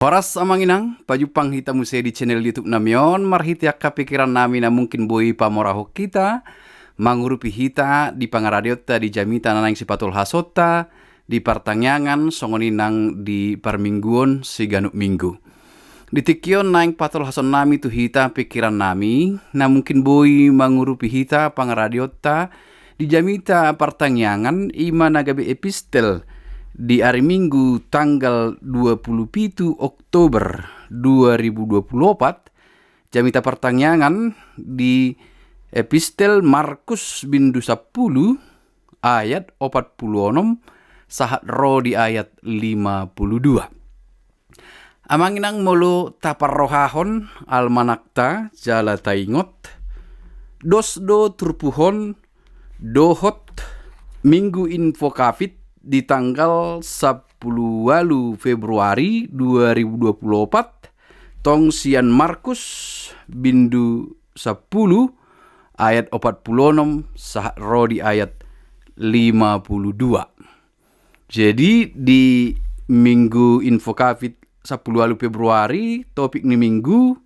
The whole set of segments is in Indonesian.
Horas amanginang, pajupang hita muse di channel YouTube namion, marhitiak pikiran nami na mungkin boi pamoraho kita, mangurupi hita di pangaradiota di jamita nanang sipatul hasota, di partangyangan songoninang di parmingguon siganuk minggu. Di tikion naing patul hason nami tu hita pikiran nami, na mungkin boi mangurupi hita pangaradiota, di jamita partangyangan ima nagabe epistel, di hari Minggu tanggal 27 Oktober 2024 jamita pertanyaan di epistel Markus bindu 10 ayat 46 sahat ro di ayat 52. Amanginang molo taparrohahon almanakta jala taingot dosdo turpuhon dohot minggu info kafit di tanggal 10 Februari 2024 tong sian Markus bindu 10 ayat 46 sah ro di ayat 52. Jadi di minggu info kafit 10 Februari topik ni minggu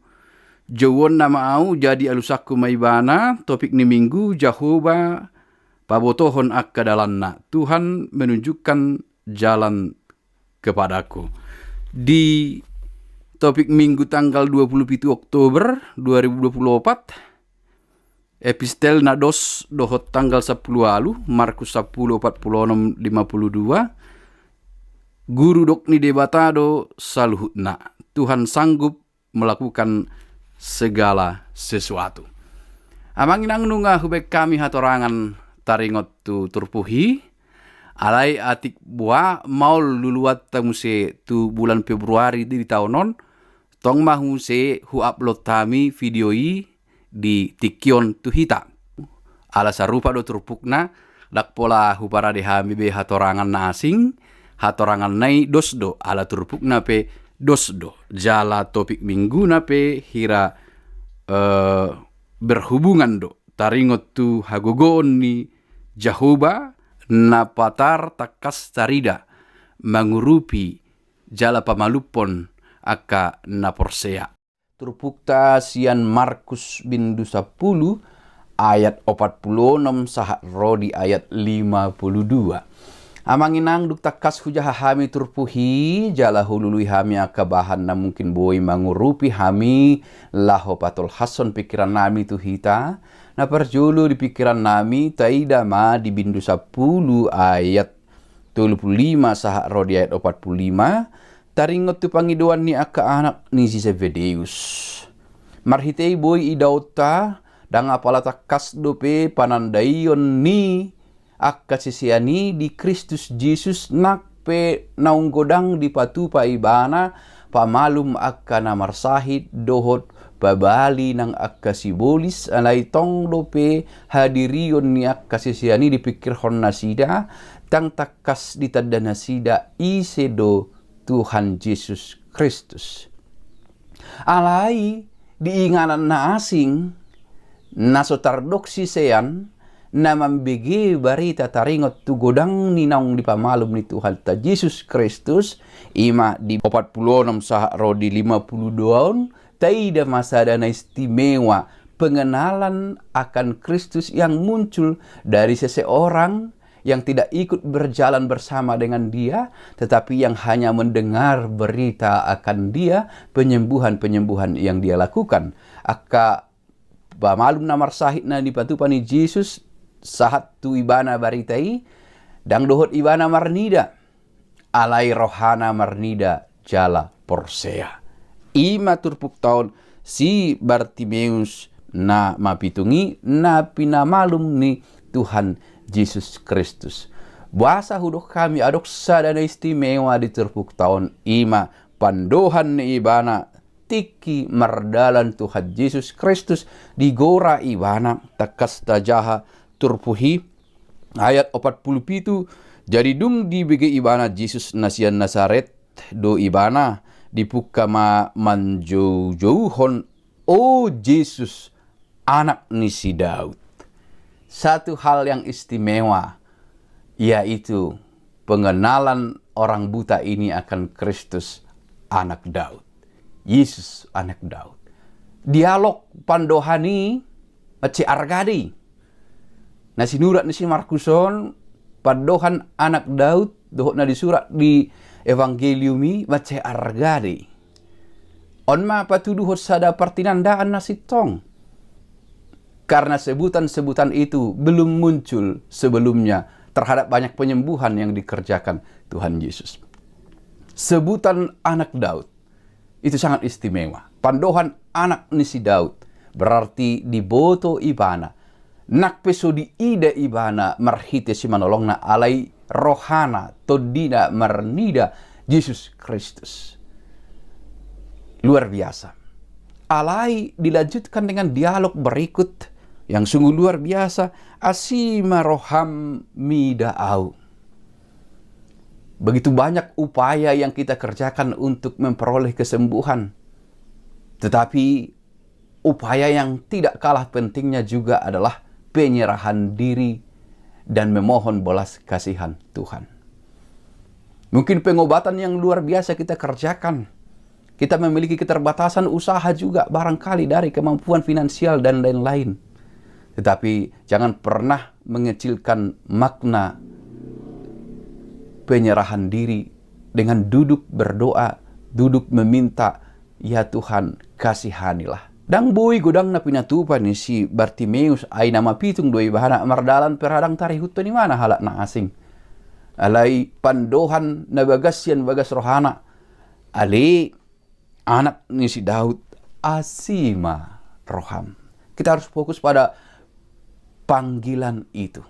jawon nama au jadi alusaku maibana topik ni minggu Jehovah pabotohon akka dalanna, Tuhan menunjukkan jalan kepadaku. Di topik minggu tanggal 27 Oktober 2024 epistel nados dohot tanggal 10 alu Markus 10 46 52 guru dokni debatado saluhutna, Tuhan sanggup melakukan segala sesuatu. Amanginang nunga hubek kami hatorangan taringot tu turpuhi alai atik buah mau luluat tamuse tu bulan Februari di tahunon tong mahuse hu upload tami videoi di tikion tu hita ala sarupa do turpukna dak pola hu para de hami be hatorangan na asing hatorangan nai dosdo ala turpukna pe dosdo jala topik minggu na pe hira berhubungan do taringot tu hagogoon ni Jehovah na patar takas tarida mangurupi jala pamalupon aka na porsea. Turpukta sian Markus bindu 10 ayat 46 sahat rodi ayat 52. Amanginang duk takas hujah hami turpuhi jala hulului hami aka bahan na mungkin boi mangurupi hami laho patol hason pikiran nami tu hita. Na perjulu di pikiran nami taida ma di bindu 10 ayat 35 sahat rodi ayat 45 taringot tu pangiduan ni aka anak ni si Zebedeus. Marhitei boy idauta dang apala takas dope panandaion ni aka sisiani di Kristus Jesus nakpe naung godang di patupa ibana pamalum aka namar sahid dohot babali nang akka sibolis alai tong dope hadirion ni akka sisiani dipikir hon nasida tang takas ditadda nasida isedo Tuhan Yesus Kristus. Alai diinganan na asing nasotardoksi sean na mambigi barita taringot tu godang ni naung di pamalum ni Tuhan ta Yesus Kristus ima di 46 sah rodi 52 taida masada na istimewa pengenalan akan Kristus yang muncul dari seseorang yang tidak ikut berjalan bersama dengan dia, tetapi yang hanya mendengar berita akan dia, penyembuhan-penyembuhan yang dia lakukan. Aka pamalum namar sahid na dipatupani Yesus sahat tu ibana baritai dang dohot ibana marnida alai rohana marnida jala porsea. Ima turpuk tahun si Bartimeus na mapitungi na pinamalum ni Tuhan Yesus Kristus. Bahasa hudok kami adok sadana istimewa di turpuk tahun ima pandohan ni ibana tiki mardalan Tuhan Yesus Kristus di gora ibana takas tajaha turpuhi ayat 47 jadi dung di bege ibana Yesus nasian Nazaret do ibana dipuka manjauhon oh Yesus anak ni si Daud. Satu hal yang istimewa yaitu pengenalan orang buta ini akan Kristus anak Daud. Yesus anak Daud. Dialog pandohani mace argadi. Na sinurat ni si Markuson pandohan anak Daud dohot na disurat di evangeliumi mace argadi. Onma patuduhot sada partinandaan na sitong. Karena sebutan-sebutan itu belum muncul sebelumnya terhadap banyak penyembuhan yang dikerjakan Tuhan Yesus. Sebutan anak Daud itu sangat istimewa. Pandohan anak nisi Daud berarti diboto ibana. Nak peso di ida ibana marhite si manolongna alai rohana todina marnida Yesus Kristus. Luar biasa. Alai dilanjutkan dengan dialog berikut yang sungguh luar biasa. Asima roham mida'au. Begitu banyak upaya yang kita kerjakan untuk memperoleh kesembuhan. Tetapi upaya yang tidak kalah pentingnya juga adalah penyerahan diri dan memohon belas kasihan Tuhan. Mungkin pengobatan yang luar biasa kita kerjakan. Kita memiliki keterbatasan usaha juga barangkali dari kemampuan finansial dan lain-lain. Tetapi jangan pernah mengecilkan makna penyerahan diri dengan duduk berdoa, duduk meminta, ya Tuhan kasihanilah. Dang boy godang na pinatupan ni si Bartimeus ay nama pitung doi bahana mardalan peradang tarihut ni mana halak na asing. Alay pandohan na bagas yan bagas rohana. Ali anak ni si Daud asima roham. Kita harus fokus pada panggilan itu.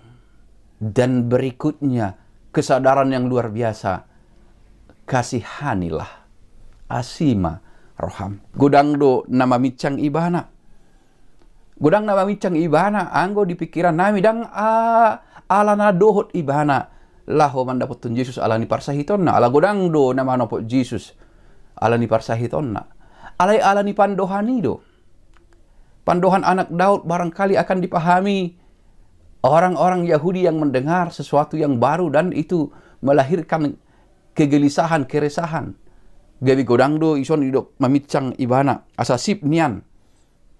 Dan berikutnya kesadaran yang luar biasa. Kasihanilah. Asima roham. Godang do nama micang ibana. Godang nama micang ibana. Anggo di pikiran nami dang alana dohot ibana. Laho mandapotun Yesus alani parsahiton na. Ala godang do nama nopot Yesus alani parsahiton na. Alani pandohani do. Pandohan anak Daud barangkali akan dipahami orang-orang Yahudi yang mendengar sesuatu yang baru dan itu melahirkan kegelisahan, keresahan. Gabi godangdo ison didok mamicang ibana asasip nian.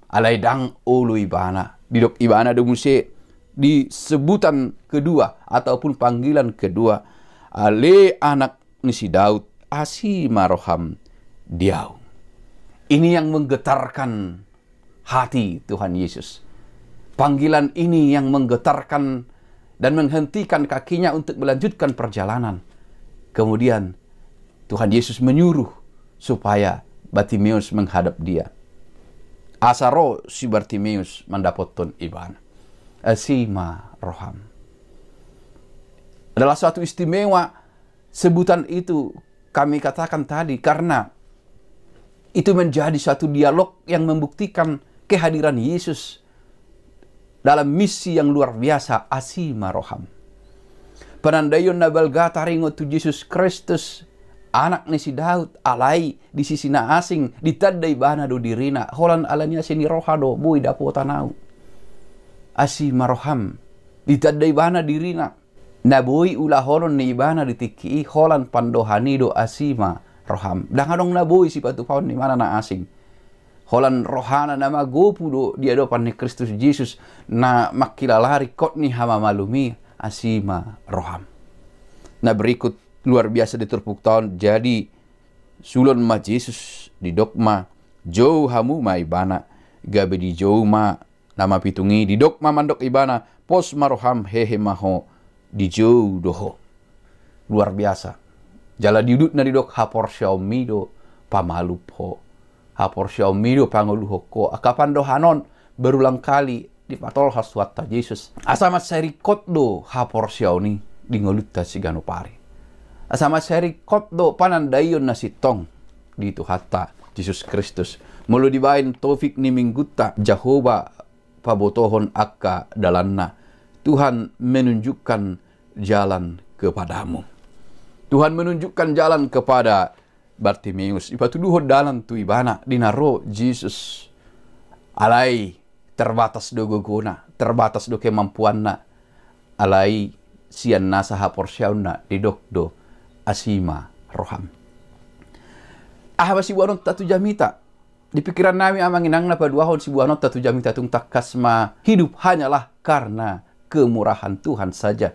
Alai dang ulu ibana. Didok ibana do muse di sebutan kedua ataupun panggilan kedua. Ale anak nisi Daud asima roham diau. Ini yang menggetarkan hati Tuhan Yesus. Panggilan ini yang menggetarkan dan menghentikan kakinya untuk melanjutkan perjalanan. Kemudian Tuhan Yesus menyuruh supaya Bartimeus menghadap dia. Asaro si Bartimeus mendapatkan iban. Asima roham. Adalah suatu istimewa sebutan itu kami katakan tadi karena itu menjadi satu dialog yang membuktikan kehadiran Yesus dalam misi yang luar biasa asima roham. Penandayon na balga taringo tu Yesus Kristus anak ni si Daud alai di sisi na asing ditadai bana do dirina holan alanya sini rohado boy dapo tanau. Asima roham ditadai bana dirina na boy ulah horon ni ibana ditiki holan pandohani do asima roham. Dangadong na boy si patupaon ni mana na asing. Holan rohana nama gopu do di hadapan ni Kristus Yesus na makilalari kot ni hama malumi asima roham. Nah berikut luar biasa diturpuk tahun jadi sulon ma Yesus di dogma jauh hamu ma ibana gabe di jauh ma nama pitungi di dogma mandok ibana pos maroham hehe maho di jauh doho. Luar biasa. Jala diudut na di dok hapor xiaomi do pamalupo. Hapor xiaomi do panguluho ko akapan dohanon berulang kali di patol haswata Yesus. Asama seri kot do hapor xiaoni di ngolutta si ganopari. Asama seri kot do panandayon na sitong di hatta Yesus Kristus. Mulu dibain tofik ni mingguta Jehovah pabotohon akka dalanna. Tuhan menunjukkan jalan kepadamu. Tuhan menunjukkan jalan kepada Bartimeus. Ipatuduhod dalan tu ibana dinaro Jesus. Alai terbatas do guguna, terbatas do kemampuanna. Alai sian nasa hapor syauna didok do asima roham. si buanon tatu jamita. Di pikiran nami amanginang na paduahon si buanon tatu jamita tung takasma hidup hanyalah karena kemurahan Tuhan saja.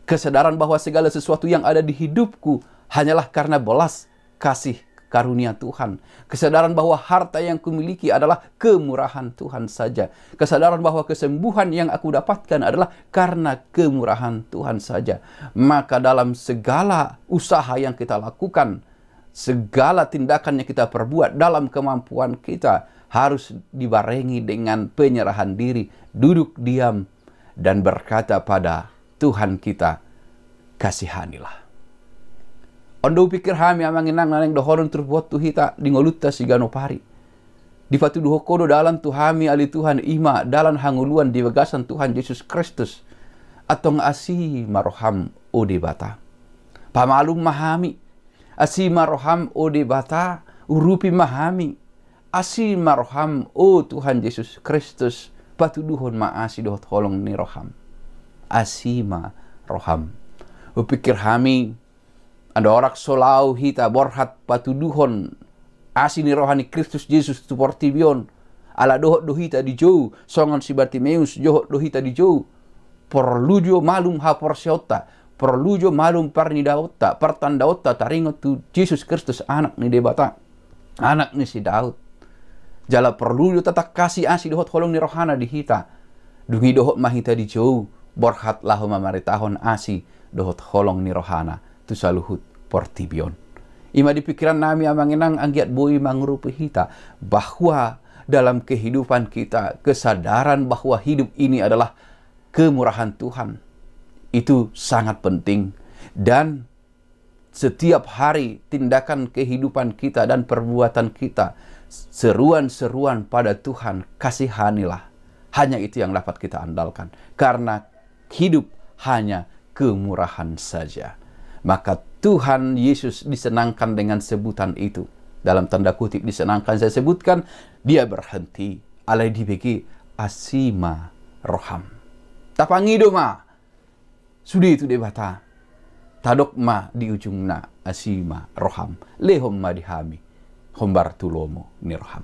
Kesadaran bahwa segala sesuatu yang ada di hidupku hanyalah karena belas kasih karunia Tuhan. Kesadaran bahwa harta yang kumiliki adalah kemurahan Tuhan saja. Kesadaran bahwa kesembuhan yang aku dapatkan adalah karena kemurahan Tuhan saja. Maka dalam segala usaha yang kita lakukan, segala tindakan yang kita perbuat dalam kemampuan kita harus dibarengi dengan penyerahan diri, duduk diam, dan berkata pada Tuhan kita, kasihanilah. Ondo pikir hami amanginang naneng dohoron terbuat tu hita dingolutta sigano pari. Di patu duho kodo dalam tu hami ali Tuhan ima dalam hanguluan di bagasan Tuhan Yesus Kristus. Atong asi maroham ode bata. Pamalum mahami. Asi maroham ode bata urupi mahami. Asi maroham o Tuhan Yesus Kristus. Patu duhon maasi dohot holong ni roham. Asima roham. Upikir hami ada orang solau hita borhat patuduhon asini rohani Kristus Yesus tu portibion ala dohot dohita di jauh songon si Bartimeus johot dohita di jauh perlujo malum ha porsiota perlujo malum parnidaota pertandaota taringot tu Yesus Kristus anak ni debata anak ni si Daud jala perlujo tatak kasih asi dohot holong ni rohana di hita dungi dohot mahita di jauh borhat lahu mamaritahon asi dohot holong ni rohana tu saluhut portibion. Ima di pikiran nami amanginang anggiat boi mangrupi hita bahwa dalam kehidupan kita kesadaran bahwa hidup ini adalah kemurahan Tuhan itu sangat penting, dan setiap hari tindakan kehidupan kita dan perbuatan kita seruan-seruan pada Tuhan, kasihanilah. Hanya itu yang dapat kita andalkan karena hidup hanya kemurahan saja. Maka Tuhan Yesus disenangkan dengan sebutan itu. Dalam tanda kutip disenangkan saya sebutkan, dia berhenti. Alai dibeki asima roham. Tapangido ma. Sudi itu debata. Tadok ma di ujungna asima roham. Lehom ma dihami. Hombar tulomo ni roham.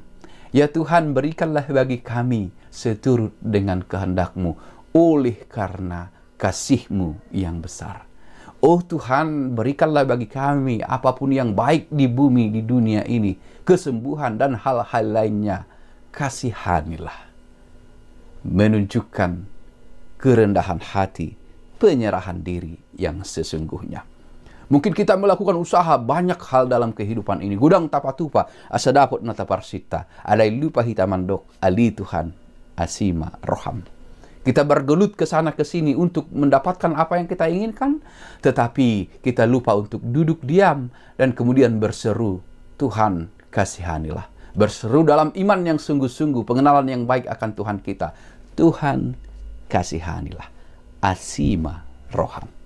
Ya Tuhan, berikanlah bagi kami seturut dengan kehendak-Mu oleh karena kasih-Mu yang besar. Oh Tuhan, berikanlah bagi kami apapun yang baik di bumi, di dunia ini, kesembuhan dan hal-hal lainnya. Kasihanilah. Menunjukkan kerendahan hati, penyerahan diri yang sesungguhnya. Mungkin kita melakukan usaha banyak hal dalam kehidupan ini. Gudang tapatupa, asa dapot na taparsita, alai lupa hita mandok, ali Tuhan, asima roham. Kita bergelut ke sana ke sini untuk mendapatkan apa yang kita inginkan, tetapi kita lupa untuk duduk diam dan kemudian berseru, Tuhan kasihanilah. Berseru dalam iman yang sungguh-sungguh, pengenalan yang baik akan Tuhan kita. Tuhan kasihanilah. Asima roham.